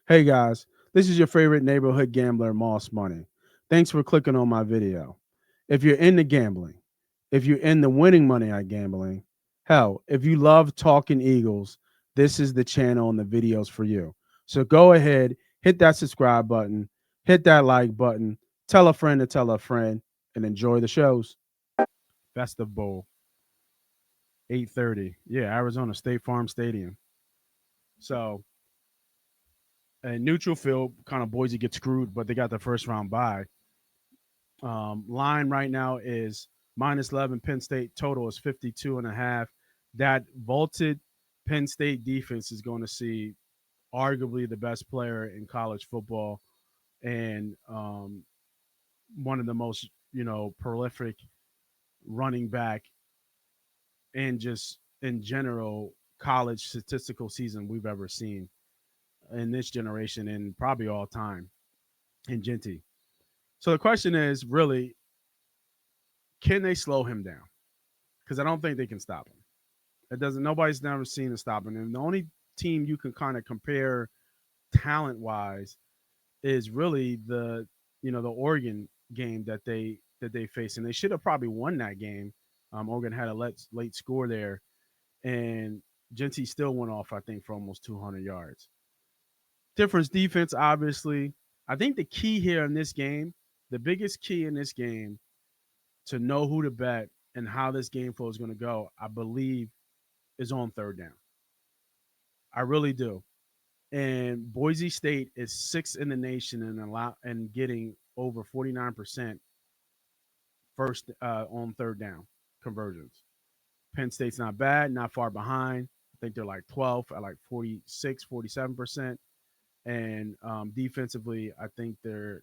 Hey guys, this is your favorite neighborhood gambler, Moss Money. Thanks for clicking on my video. If you're into gambling, if you're into winning money at gambling, hell, if you love talking Eagles, this is the channel and the videos for you. So go ahead, hit that subscribe button, hit that like button, tell a friend to tell a friend, and enjoy the shows. Fiesta Bowl, 8:30. Yeah, Arizona State Farm Stadium. So and neutral field, kind of Boise gets screwed, but they got the first round bye. Line right now is minus 11. Penn State total is 52 and a half. That vaulted Penn State defense is going to see arguably the best player in college football and one of the most, prolific running back and just in general college statistical season we've ever seen in this generation and probably all time in Genty. So the question is really, can they slow him down? Because I don't think they can stop him. It doesn't. Nobody's never seen him stopping him. The only team you can kind of compare talent wise is really the Oregon game that they faced, and they should have probably won that game. Oregon had a late score there, and Genty still went off, I think, for almost 200 yards. Difference defense, obviously. I think the key here in this game, the biggest key in this game to know who to bet and how this game flow is going to go, I believe, is on third down. I really do. And Boise State is sixth in the nation and getting over 49% first on third down conversions. Penn State's not bad, not far behind. I think they're like 12th at like 46, 47%. And defensively, I think they're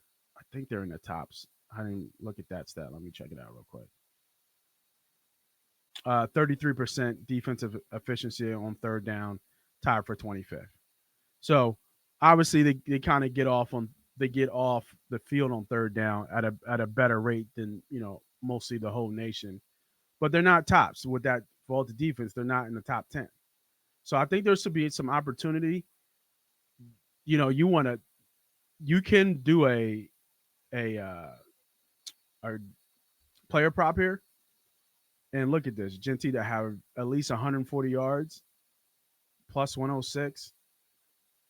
in the tops. I didn't look at that stat. Let me check it out real quick. 33% defensive efficiency on third down, tied for 25th. So obviously they kind of get off the field on third down at a better rate than mostly the whole nation, but they're not tops with that vaulted defense. They're not in the top 10. So I think there should be some opportunity. You can do a player prop here and look at this. Genty to have at least 140 yards plus 106.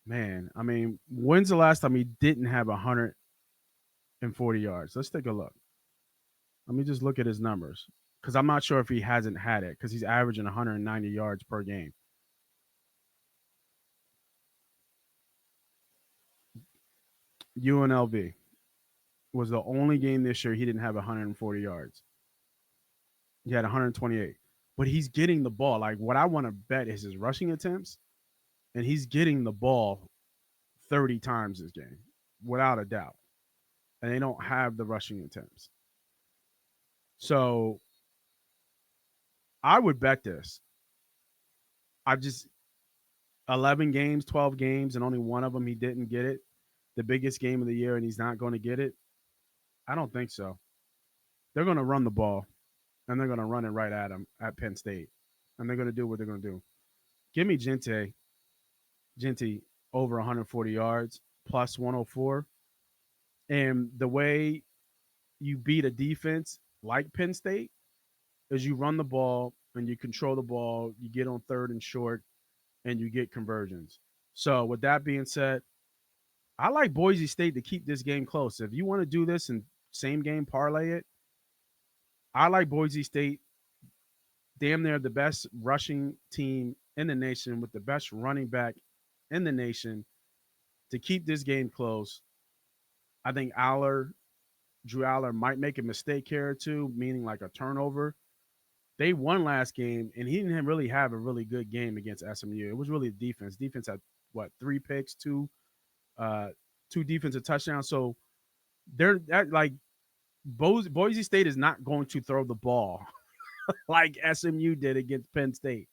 Man, I mean, when's the last time he didn't have 140 yards? Let's take a look. Let me just look at his numbers because I'm not sure if he hasn't had it because he's averaging 190 yards per game. UNLV was the only game this year he didn't have 140 yards. He had 128, but he's getting the ball. Like what I want to bet is his rushing attempts, and he's getting the ball 30 times this game, without a doubt. And they don't have the rushing attempts. So I would bet this. I just 11 games, 12 games, and only one of them he didn't get it. The biggest game of the year, and he's not going to get it. I don't think so. They're going to run the ball, and they're going to run it right at him at Penn State, and they're going to do what they're going to do. Give me Genty over 140 yards plus 104, and the way you beat a defense like Penn State is you run the ball and you control the ball, you get on third and short, and you get conversions. So with that being said, I like Boise State to keep this game close. If you want to do this and same game parlay it, I like Boise State, damn near the best rushing team in the nation with the best running back in the nation to keep this game close. I think Drew Aller might make a mistake here or two, meaning like a turnover. They won last game, and he didn't really have a really good game against SMU. It was really the defense. Defense had what, 3 picks, uh, two defensive touchdowns. So they're that like Boise State is not going to throw the ball like SMU did against Penn State.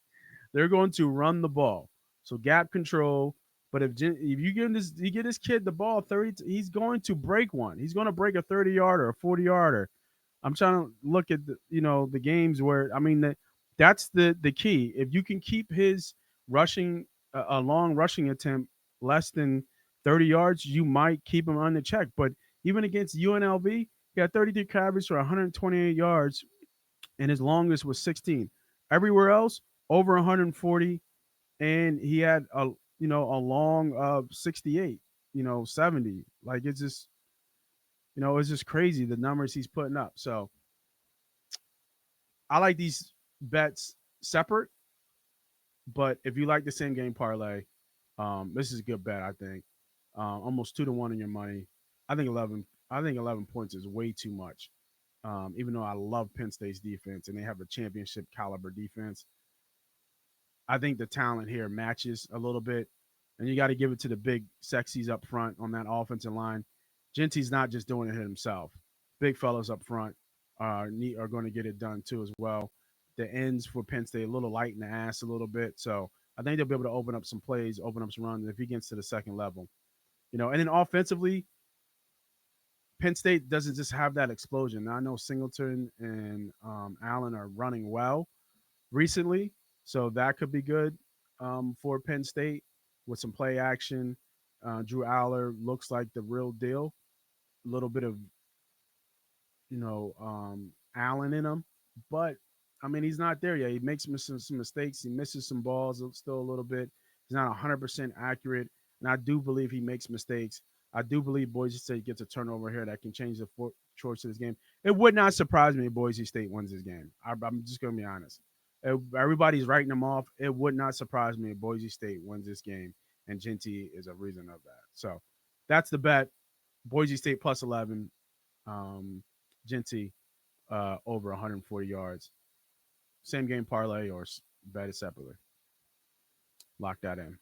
They're going to run the ball. So gap control. But if you get this kid the ball 30, he's going to break one. He's going to break a 30-yarder, a 40-yarder. I'm trying to look at the games where that's the key. If you can keep his rushing a long rushing attempt less than 30 yards, you might keep him on the check. But even against UNLV, he had 33 carries for 128 yards, and his longest was 16. Everywhere else, over 140, and he had a long of 68, 70. Like it's just it's just crazy the numbers he's putting up. So I like these bets separate, but if you like the same game parlay, this is a good bet. I think almost 2-1 in your money. I think 11. I think 11 points is way too much. Even though I love Penn State's defense and they have a championship caliber defense, I think the talent here matches a little bit, and you got to give it to the big sexies up front on that offensive line. Genty's not just doing it himself. Big fellows up front are going to get it done too as well. The ends for Penn State a little light in the ass a little bit, so I think they'll be able to open up some plays, open up some runs if he gets to the second level. And then offensively, Penn State doesn't just have that explosion. Now, I know Singleton and Allen are running well recently, so that could be good for Penn State with some play action. Drew Aller looks like the real deal. A little bit of Allen in him, but I mean he's not there yet. He makes some mistakes. He misses some balls still a little bit. He's not 100% accurate, and I do believe he makes mistakes. I do believe Boise State gets a turnover here that can change the choice of this game. It would not surprise me if Boise State wins this game. I'm just going to be honest. Everybody's writing them off. It would not surprise me if Boise State wins this game, and Genty is a reason of that. So that's the bet. Boise State plus 11. Genty over 140 yards. Same game parlay or bet it separately. Lock that in.